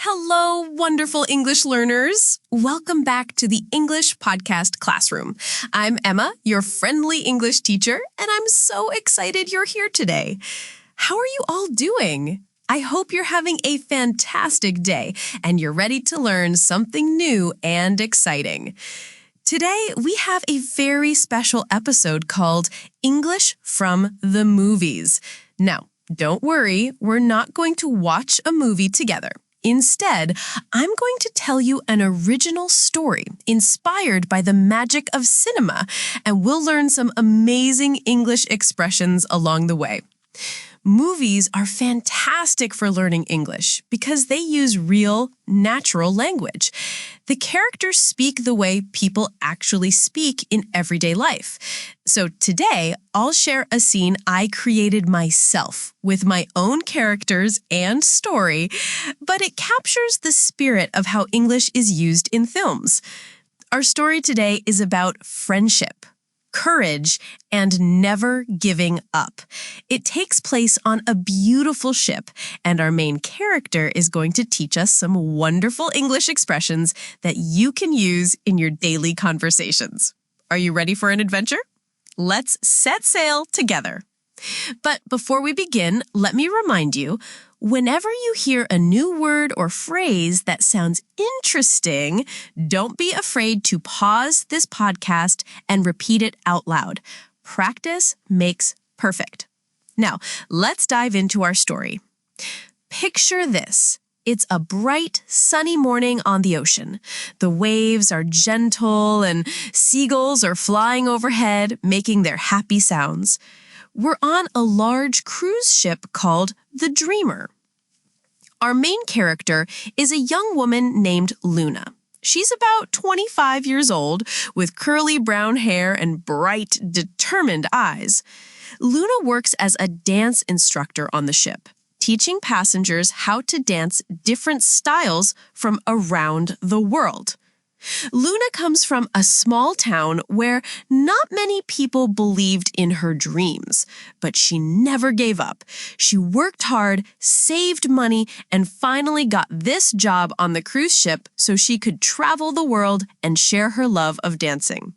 Hello, wonderful English learners. Welcome back to the English Podcast Classroom. I'm Emma, your friendly English teacher, and I'm so excited you're here today. How are you all doing? I hope you're having a fantastic day and you're ready to learn something new and exciting. Today, we have a very special episode called English from the Movies. Now, don't worry, we're not going to watch a movie together. Instead, I'm going to tell you an original story inspired by the magic of cinema, and we'll learn some amazing English expressions along the way. Movies are fantastic for learning English because they use real, natural language. The characters speak the way people actually speak in everyday life. So today, I'll share a scene I created myself with my own characters and story, but it captures the spirit of how English is used in films. Our story today is about friendship, courage, and never giving up. It takes place on a beautiful ship, and our main character is going to teach us some wonderful English expressions that you can use in your daily conversations. Are you ready for an adventure? Let's set sail together. But before we begin, let me remind you, whenever you hear a new word or phrase that sounds interesting, don't be afraid to pause this podcast and repeat it out loud. Practice makes perfect. Now, let's dive into our story. Picture this. It's a bright, sunny morning on the ocean. The waves are gentle and seagulls are flying overhead, making their happy sounds. We're on a large cruise ship called the Dreamer. Our main character is a young woman named Luna. She's about 25 years old with curly brown hair and bright, determined eyes. Luna works as a dance instructor on the ship, teaching passengers how to dance different styles from around the world. Luna comes from a small town where not many people believed in her dreams, but she never gave up. She worked hard, saved money, and finally got this job on the cruise ship so she could travel the world and share her love of dancing.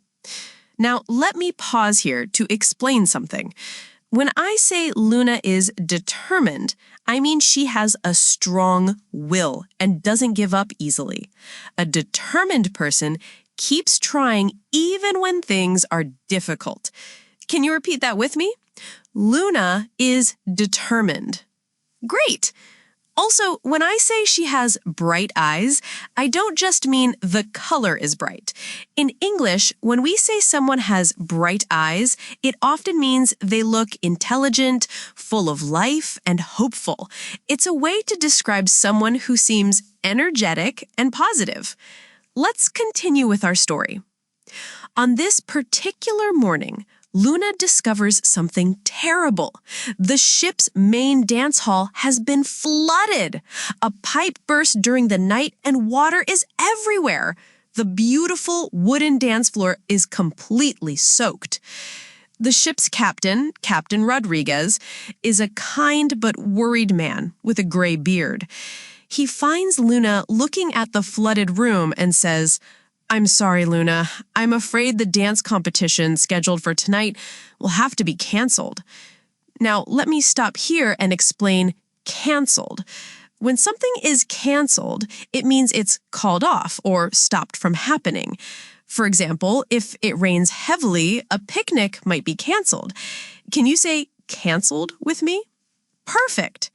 Now, let me pause here to explain something. When I say Luna is determined, I mean she has a strong will and doesn't give up easily. A determined person keeps trying even when things are difficult. Can you repeat that with me? Luna is determined. Great! Also, when I say she has bright eyes, I don't just mean the color is bright. In English, when we say someone has bright eyes, it often means they look intelligent, full of life, and hopeful. It's a way to describe someone who seems energetic and positive. Let's continue with our story. On this particular morning, Luna discovers something terrible. The ship's main dance hall has been flooded. A pipe burst during the night and water is everywhere. The beautiful wooden dance floor is completely soaked. The ship's captain, Captain Rodriguez, is a kind but worried man with a gray beard. He finds Luna looking at the flooded room and says, "I'm sorry, Luna. I'm afraid the dance competition scheduled for tonight will have to be canceled." Now, let me stop here and explain canceled. When something is canceled, it means it's called off or stopped from happening. For example, if it rains heavily, a picnic might be canceled. Can you say canceled with me? Perfect.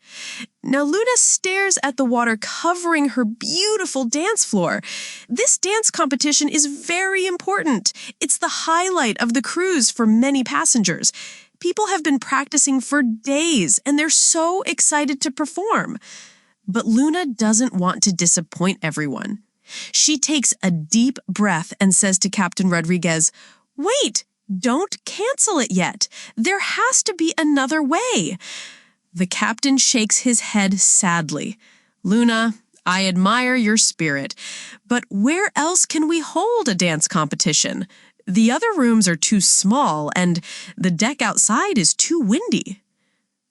Now Luna stares at the water covering her beautiful dance floor. This dance competition is very important. It's the highlight of the cruise for many passengers. People have been practicing for days, and they're so excited to perform. But Luna doesn't want to disappoint everyone. She takes a deep breath and says to Captain Rodriguez, "Wait, don't cancel it yet. There has to be another way." The captain shakes his head sadly. "Luna, I admire your spirit, but where else can we hold a dance competition? The other rooms are too small and the deck outside is too windy."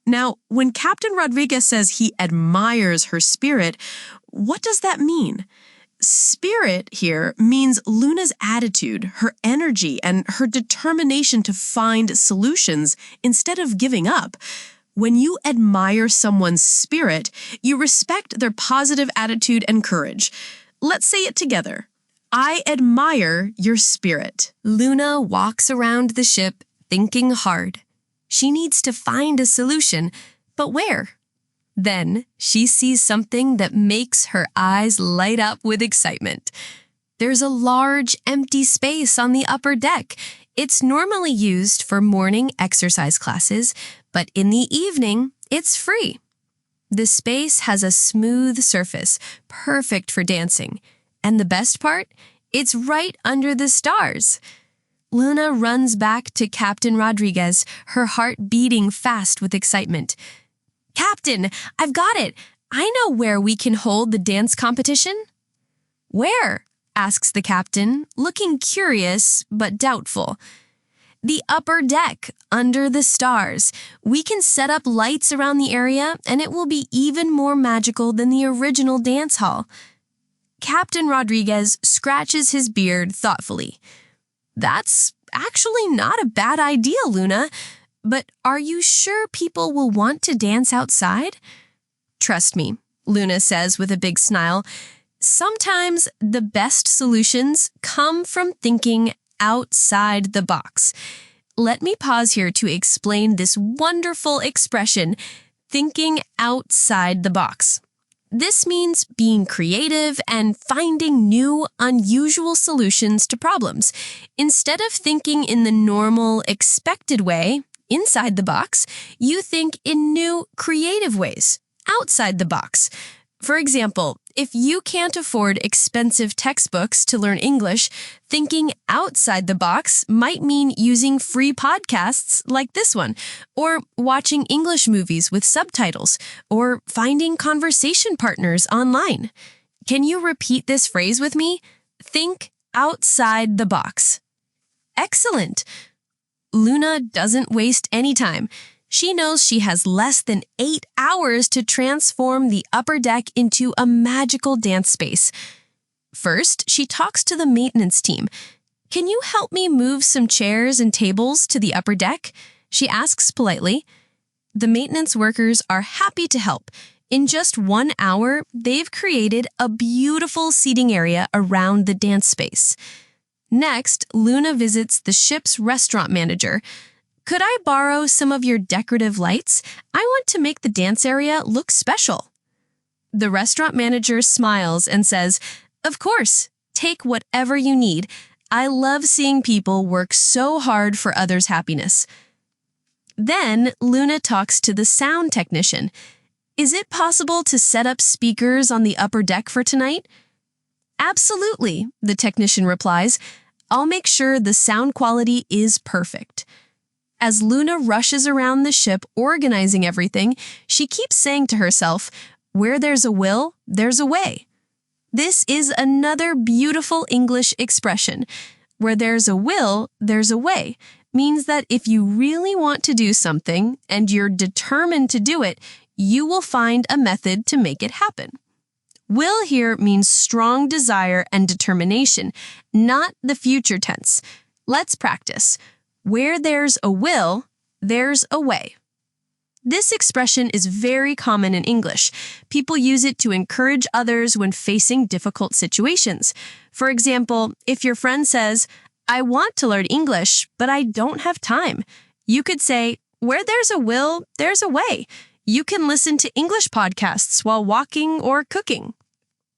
Now, when Captain Rodriguez says he admires her spirit, what does that mean? Spirit here means Luna's attitude, her energy, and her determination to find solutions instead of giving up. When you admire someone's spirit, you respect their positive attitude and courage. Let's say it together. I admire your spirit. Luna walks around the ship thinking hard. She needs to find a solution, but where? Then she sees something that makes her eyes light up with excitement. There's a large empty space on the upper deck. It's normally used for morning exercise classes, but in the evening, it's free. The space has a smooth surface, perfect for dancing. And the best part? It's right under the stars. Luna runs back to Captain Rodriguez, her heart beating fast with excitement. Captain, I've got it. I know where we can hold the dance competition. Where? Asks the captain, looking curious but doubtful. The upper deck, under the stars. We can set up lights around the area, and it will be even more magical than the original dance hall. Captain Rodriguez scratches his beard thoughtfully. That's actually not a bad idea, Luna. But are you sure people will want to dance outside? Trust me, Luna says with a big smile. Sometimes the best solutions come from thinking outside the box. Let me pause here to explain this wonderful expression, thinking outside the box. This means being creative and finding new, unusual solutions to problems. Instead of thinking in the normal, expected way, inside the box, you think in new, creative ways, outside the box. For example, if you can't afford expensive textbooks to learn English, thinking outside the box might mean using free podcasts like this one, or watching English movies with subtitles, or finding conversation partners online. Can you repeat this phrase with me? Think outside the box. Excellent! Luna doesn't waste any time. She knows she has less than 8 hours to transform the upper deck into a magical dance space. First, she talks to the maintenance team. Can you help me move some chairs and tables to the upper deck? She asks politely. The maintenance workers are happy to help. In just 1 hour, they've created a beautiful seating area around the dance space. Next, Luna visits the ship's restaurant manager. Could I borrow some of your decorative lights? I want to make the dance area look special. The restaurant manager smiles and says, Of course, take whatever you need. I love seeing people work so hard for others' happiness. Then Luna talks to the sound technician. Is it possible to set up speakers on the upper deck for tonight? Absolutely, the technician replies. I'll make sure the sound quality is perfect. As Luna rushes around the ship organizing everything, she keeps saying to herself, where there's a will, there's a way. This is another beautiful English expression. Where there's a will, there's a way means that if you really want to do something and you're determined to do it, you will find a method to make it happen. Will here means strong desire and determination, not the future tense. Let's practice. Where there's a will, there's a way. This expression is very common in English. People use it to encourage others when facing difficult situations. For example, if your friend says, I want to learn English, but I don't have time, you could say, where there's a will, there's a way. You can listen to English podcasts while walking or cooking.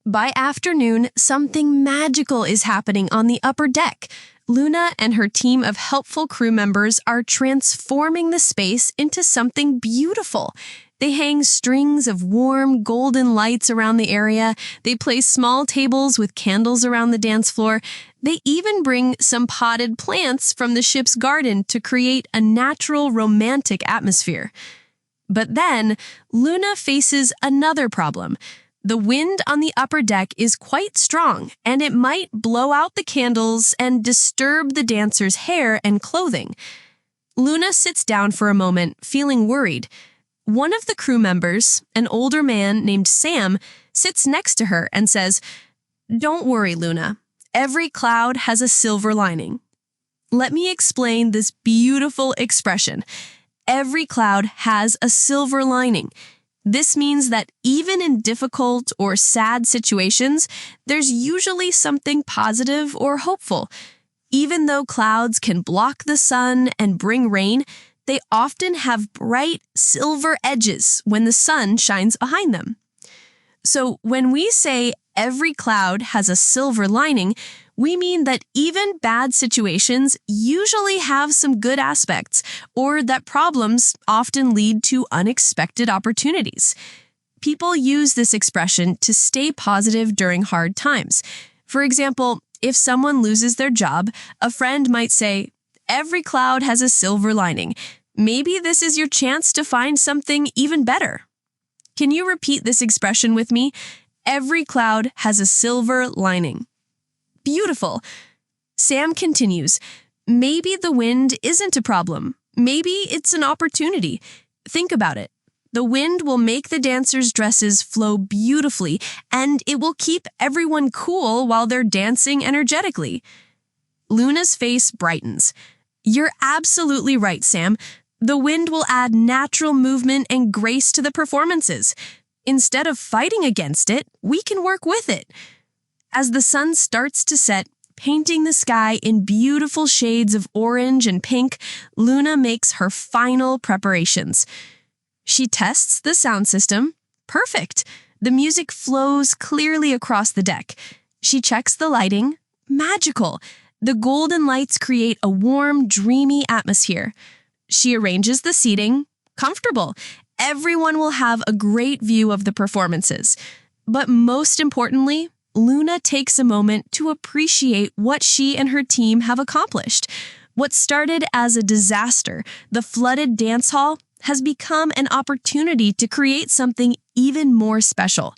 By afternoon, something magical is happening on the upper deck. Luna and her team of helpful crew members are transforming the space into something beautiful. They hang strings of warm, golden lights around the area. They place small tables with candles around the dance floor. They even bring some potted plants from the ship's garden to create a natural, romantic atmosphere. But then, Luna faces another problem. The wind on the upper deck is quite strong, and it might blow out the candles and disturb the dancers' hair and clothing. Luna sits down for a moment, feeling worried. One of the crew members, an older man named Sam, sits next to her and says, "Don't worry, Luna. Every cloud has a silver lining." Let me explain this beautiful expression. Every cloud has a silver lining. This means that even in difficult or sad situations, there's usually something positive or hopeful. Even though clouds can block the sun and bring rain, they often have bright silver edges when the sun shines behind them. So when we say every cloud has a silver lining, we mean that even bad situations usually have some good aspects, or that problems often lead to unexpected opportunities. People use this expression to stay positive during hard times. For example, if someone loses their job, a friend might say, "Every cloud has a silver lining. Maybe this is your chance to find something even better." Can you repeat this expression with me? Every cloud has a silver lining. Beautiful. Sam continues, "Maybe the wind isn't a problem. Maybe it's an opportunity. Think about it. The wind will make the dancers' dresses flow beautifully, and it will keep everyone cool while they're dancing energetically." Luna's face brightens. "You're absolutely right, Sam. The wind will add natural movement and grace to the performances. Instead of fighting against it, we can work with it." As the sun starts to set, painting the sky in beautiful shades of orange and pink, Luna makes her final preparations. She tests the sound system. Perfect. The music flows clearly across the deck. She checks the lighting. Magical. The golden lights create a warm, dreamy atmosphere. She arranges the seating. Comfortable. Everyone will have a great view of the performances. But most importantly, Luna takes a moment to appreciate what she and her team have accomplished. What started as a disaster, the flooded dance hall, has become an opportunity to create something even more special.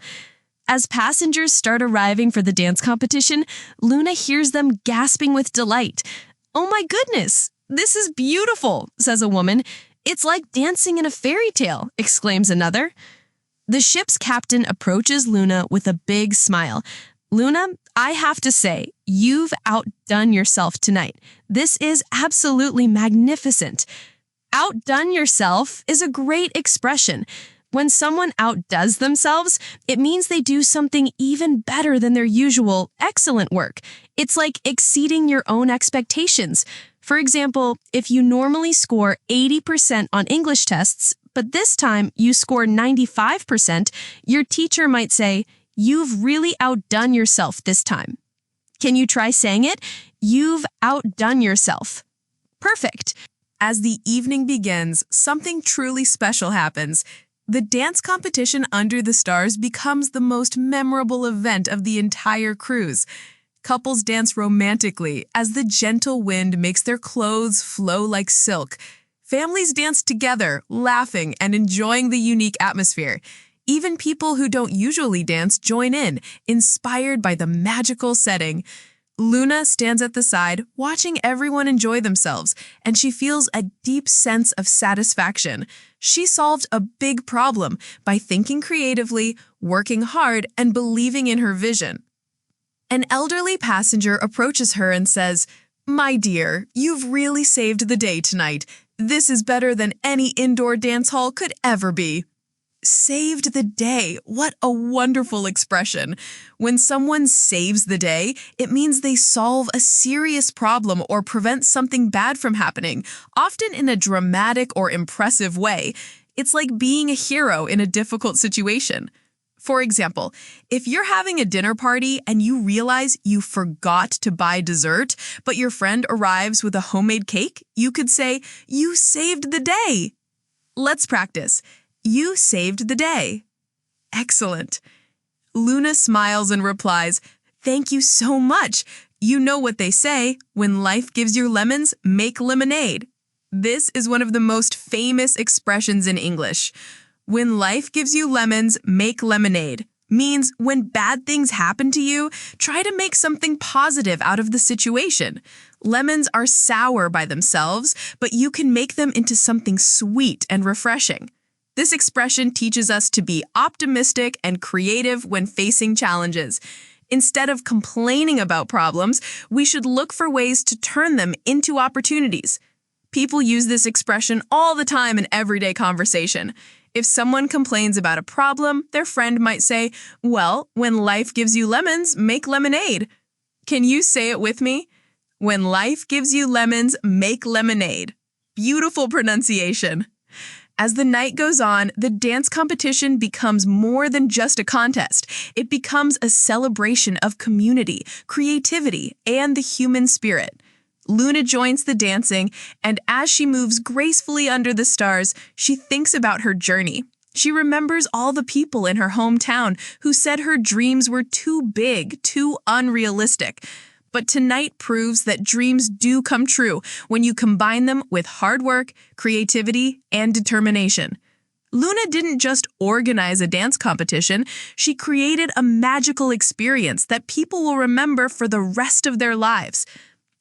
As passengers start arriving for the dance competition, Luna hears them gasping with delight. "Oh my goodness, this is beautiful," says a woman. "It's like dancing in a fairy tale," exclaims another. The ship's captain approaches Luna with a big smile. "Luna, I have to say, you've outdone yourself tonight. This is absolutely magnificent." Outdone yourself is a great expression. When someone outdoes themselves, it means they do something even better than their usual excellent work. It's like exceeding your own expectations. For example, if you normally score 80% on English tests, but this time you score 95%, your teacher might say, "You've really outdone yourself this time." Can you try saying it? You've outdone yourself. Perfect. As the evening begins, something truly special happens. The dance competition under the stars becomes the most memorable event of the entire cruise. Couples dance romantically as the gentle wind makes their clothes flow like silk. Families dance together, laughing and enjoying the unique atmosphere. Even people who don't usually dance join in, inspired by the magical setting. Luna stands at the side, watching everyone enjoy themselves, and she feels a deep sense of satisfaction. She solved a big problem by thinking creatively, working hard, and believing in her vision. An elderly passenger approaches her and says, "My dear, you've really saved the day tonight. This is better than any indoor dance hall could ever be." Saved the day. What a wonderful expression. When someone saves the day, it means they solve a serious problem or prevent something bad from happening, often in a dramatic or impressive way. It's like being a hero in a difficult situation. For example, if you're having a dinner party and you realize you forgot to buy dessert, but your friend arrives with a homemade cake, you could say, "You saved the day." Let's practice. You saved the day. Excellent. Luna smiles and replies, "Thank you so much. You know what they say, when life gives you lemons, make lemonade." This is one of the most famous expressions in English. When life gives you lemons, make lemonade means when bad things happen to you, try to make something positive out of the situation. Lemons are sour by themselves, but you can make them into something sweet and refreshing. This expression teaches us to be optimistic and creative when facing challenges. Instead of complaining about problems, we should look for ways to turn them into opportunities. People use this expression all the time in everyday conversation. If someone complains about a problem, their friend might say, "Well, when life gives you lemons, make lemonade." Can you say it with me? When life gives you lemons, make lemonade. Beautiful pronunciation. As the night goes on, the dance competition becomes more than just a contest. It becomes a celebration of community, creativity, and the human spirit. Luna joins the dancing, and as she moves gracefully under the stars, she thinks about her journey. She remembers all the people in her hometown who said her dreams were too big, too unrealistic. But tonight proves that dreams do come true when you combine them with hard work, creativity, and determination. Luna didn't just organize a dance competition, she created a magical experience that people will remember for the rest of their lives.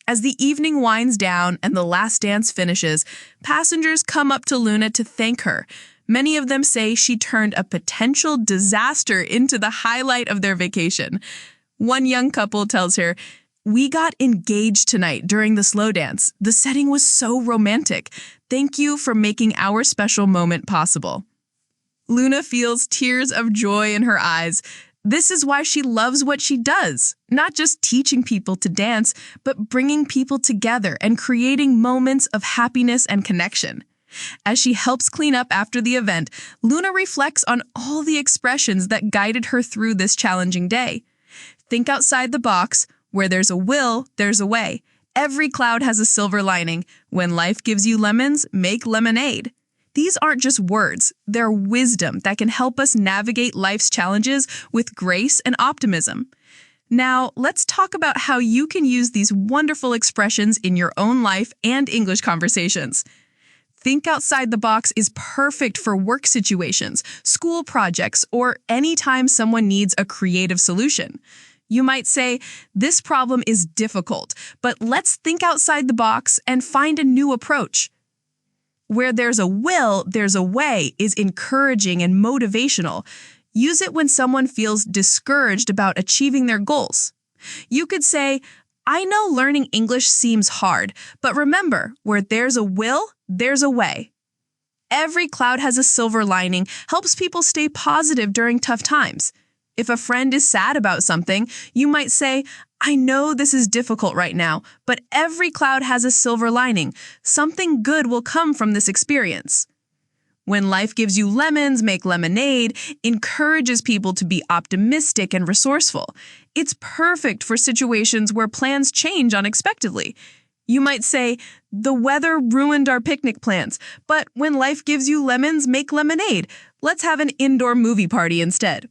As the evening winds down and the last dance finishes, passengers come up to Luna to thank her. Many of them say she turned a potential disaster into the highlight of their vacation. One young couple tells her, "We got engaged tonight during the slow dance. The setting was so romantic. Thank you for making our special moment possible." Luna feels tears of joy in her eyes. This is why she loves what she does, not just teaching people to dance, but bringing people together and creating moments of happiness and connection. As she helps clean up after the event, Luna reflects on all the expressions that guided her through this challenging day. Think outside the box. Where there's a will, there's a way. Every cloud has a silver lining. When life gives you lemons, make lemonade. These aren't just words, they're wisdom that can help us navigate life's challenges with grace and optimism. Now, let's talk about how you can use these wonderful expressions in your own life and English conversations. Think outside the box is perfect for work situations, school projects, or anytime someone needs a creative solution. You might say, "This problem is difficult, but let's think outside the box and find a new approach." Where there's a will, there's a way is encouraging and motivational. Use it when someone feels discouraged about achieving their goals. You could say, "I know learning English seems hard, but remember, where there's a will, there's a way." Every cloud has a silver lining helps people stay positive during tough times. If a friend is sad about something, you might say, "I know this is difficult right now, but every cloud has a silver lining. Something good will come from this experience." When life gives you lemons, make lemonade encourages people to be optimistic and resourceful. It's perfect for situations where plans change unexpectedly. You might say, "The weather ruined our picnic plans, but when life gives you lemons, make lemonade. Let's have an indoor movie party instead."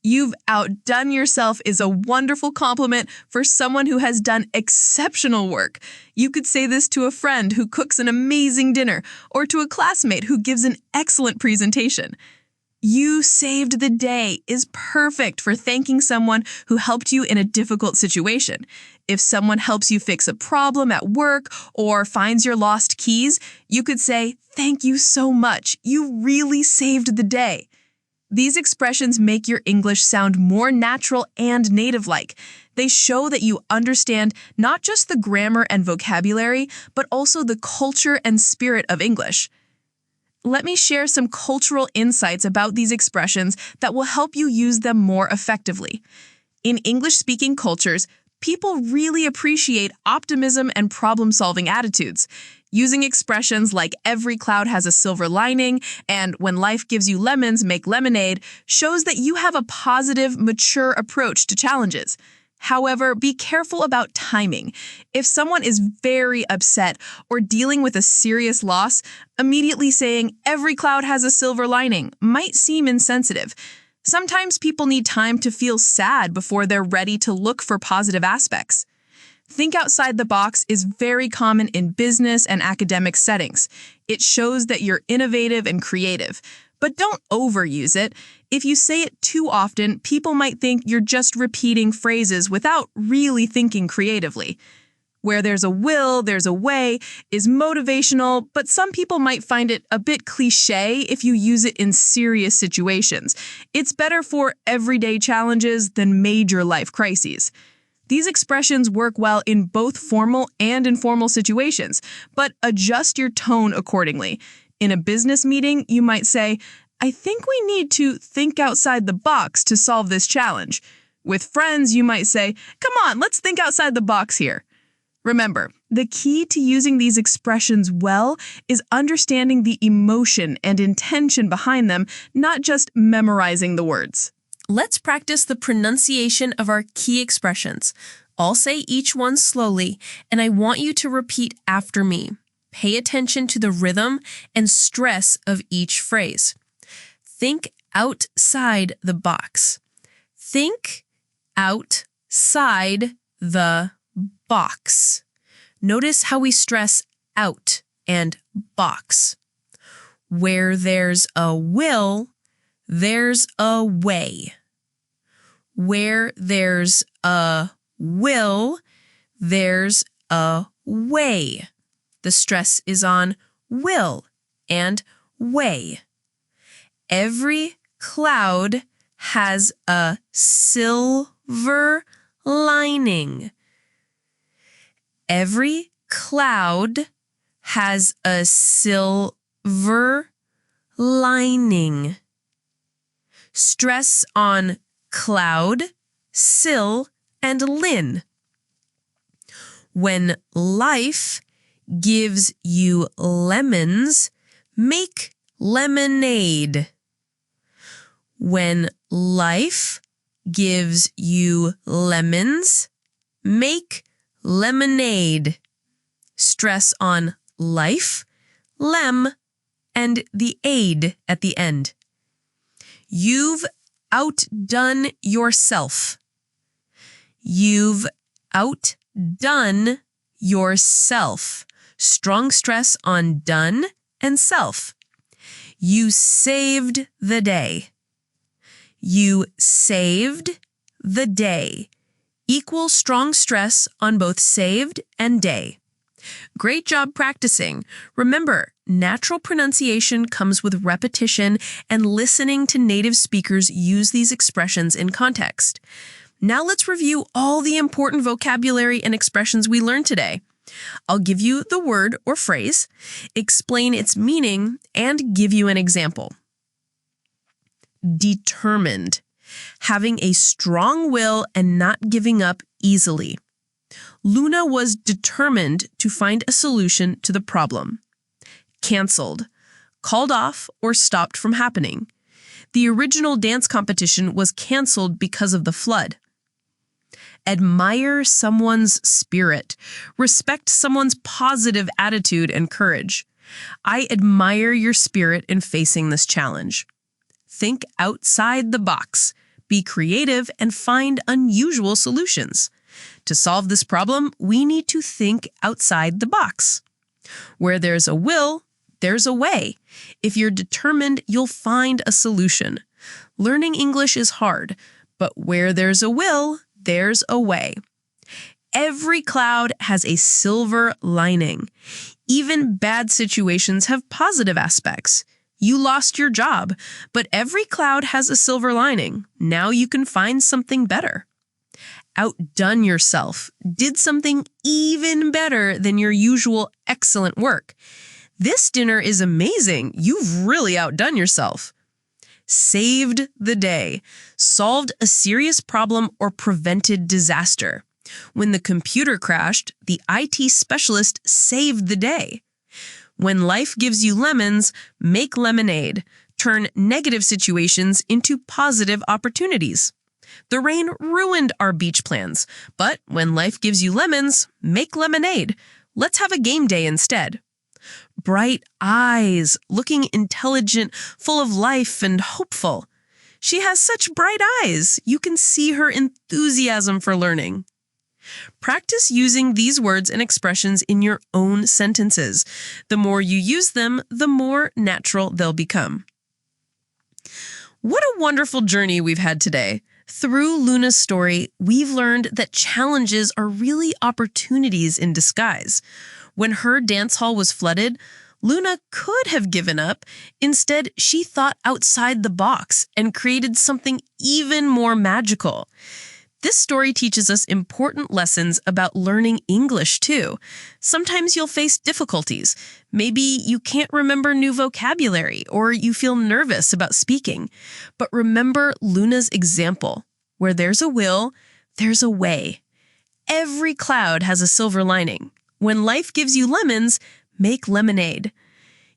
"You've outdone yourself" is a wonderful compliment for someone who has done exceptional work. You could say this to a friend who cooks an amazing dinner or to a classmate who gives an excellent presentation. "You saved the day" is perfect for thanking someone who helped you in a difficult situation. If someone helps you fix a problem at work or finds your lost keys, you could say, "Thank you so much. You really saved the day." These expressions make your English sound more natural and native-like. They show that you understand not just the grammar and vocabulary, but also the culture and spirit of English. Let me share some cultural insights about these expressions that will help you use them more effectively. In English-speaking cultures, people really appreciate optimism and problem-solving attitudes. Using expressions like "every cloud has a silver lining" and "when life gives you lemons, make lemonade" shows that you have a positive, mature approach to challenges. However, be careful about timing. If someone is very upset or dealing with a serious loss, immediately saying "every cloud has a silver lining" might seem insensitive. Sometimes people need time to feel sad before they're ready to look for positive aspects. Think outside the box is very common in business and academic settings. It shows that you're innovative and creative. But don't overuse it. If you say it too often, people might think you're just repeating phrases without really thinking creatively. Where there's a will, there's a way is motivational, but some people might find it a bit cliche if you use it in serious situations. It's better for everyday challenges than major life crises. These expressions work well in both formal and informal situations, but adjust your tone accordingly. In a business meeting, you might say, "I think we need to think outside the box to solve this challenge." With friends, you might say, "Come on, let's think outside the box here." Remember, the key to using these expressions well is understanding the emotion and intention behind them, not just memorizing the words. Let's practice the pronunciation of our key expressions. I'll say each one slowly, and I want you to repeat after me. Pay attention to the rhythm and stress of each phrase. Think outside the box. Think outside the box. Notice how we stress out and box. Where there's a will, there's a way. Where there's a will, there's a way. The stress is on will and way. Every cloud has a silver lining. Every cloud has a silver lining. Stress on cloud, sill, and lin. When life gives you lemons, make lemonade. When life gives you lemons, make lemonade. Stress on life, lem, and the aid at the end. You've outdone yourself. You've outdone yourself. Strong stress on done and self. You saved the day. You saved the day. Equal strong stress on both saved and day. Great job practicing. Remember, natural pronunciation comes with repetition and listening to native speakers use these expressions in context. Now let's review all the important vocabulary and expressions we learned today. I'll give you the word or phrase, explain its meaning, and give you an example. Determined. Having a strong will and not giving up easily. Luna was determined to find a solution to the problem. Canceled. Called off or stopped from happening. The original dance competition was canceled because of the flood. Admire someone's spirit. Respect someone's positive attitude and courage. I admire your spirit in facing this challenge. Think outside the box. Be creative and find unusual solutions. To solve this problem, we need to think outside the box. Where there's a will, there's a way. If you're determined, you'll find a solution. Learning English is hard, but where there's a will, there's a way. Every cloud has a silver lining. Even bad situations have positive aspects. You lost your job, but every cloud has a silver lining. Now you can find something better. Outdone yourself. Did something even better than your usual excellent work. This dinner is amazing. You've really outdone yourself. Saved the day. Solved a serious problem or prevented disaster. When the computer crashed, the IT specialist saved the day. When life gives you lemons, make lemonade. Turn negative situations into positive opportunities. The rain ruined our beach plans, but when life gives you lemons, make lemonade. Let's have a game day instead. Bright eyes, looking intelligent, full of life and hopeful. She has such bright eyes. You can see her enthusiasm for learning. Practice using these words and expressions in your own sentences. The more you use them, the more natural they'll become. What a wonderful journey we've had today. Through Luna's story, we've learned that challenges are really opportunities in disguise. When her dance hall was flooded, Luna could have given up. Instead, she thought outside the box and created something even more magical. This story teaches us important lessons about learning English, too. Sometimes you'll face difficulties. Maybe you can't remember new vocabulary or you feel nervous about speaking. But remember Luna's example. Where there's a will, there's a way. Every cloud has a silver lining. When life gives you lemons, make lemonade.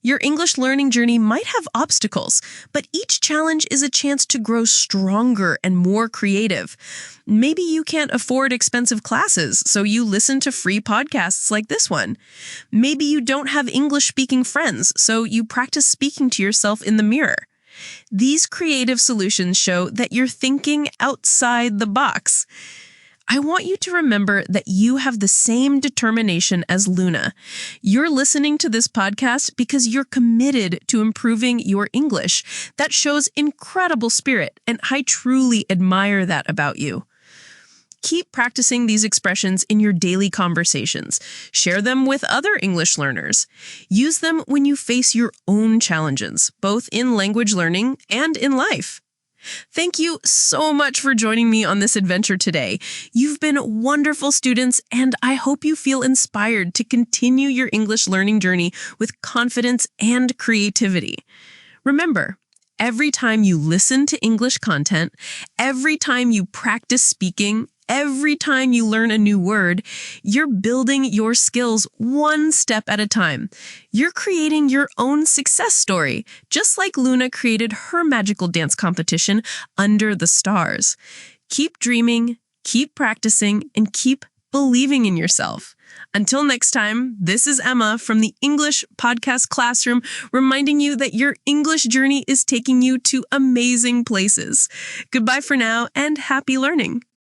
Your English learning journey might have obstacles, but each challenge is a chance to grow stronger and more creative. Maybe you can't afford expensive classes, so you listen to free podcasts like this one. Maybe you don't have English-speaking friends, so you practice speaking to yourself in the mirror. These creative solutions show that you're thinking outside the box. I want you to remember that you have the same determination as Luna. You're listening to this podcast because you're committed to improving your English. That shows incredible spirit, and I truly admire that about you. Keep practicing these expressions in your daily conversations. Share them with other English learners. Use them when you face your own challenges, both in language learning and in life. Thank you so much for joining me on this adventure today. You've been wonderful students, and I hope you feel inspired to continue your English learning journey with confidence and creativity. Remember, every time you listen to English content, every time you practice speaking, every time you learn a new word, you're building your skills one step at a time. You're creating your own success story, just like Luna created her magical dance competition under the stars. Keep dreaming, keep practicing, and keep believing in yourself. Until next time, this is Emma from the English Podcast Classroom, reminding you that your English journey is taking you to amazing places. Goodbye for now, and happy learning.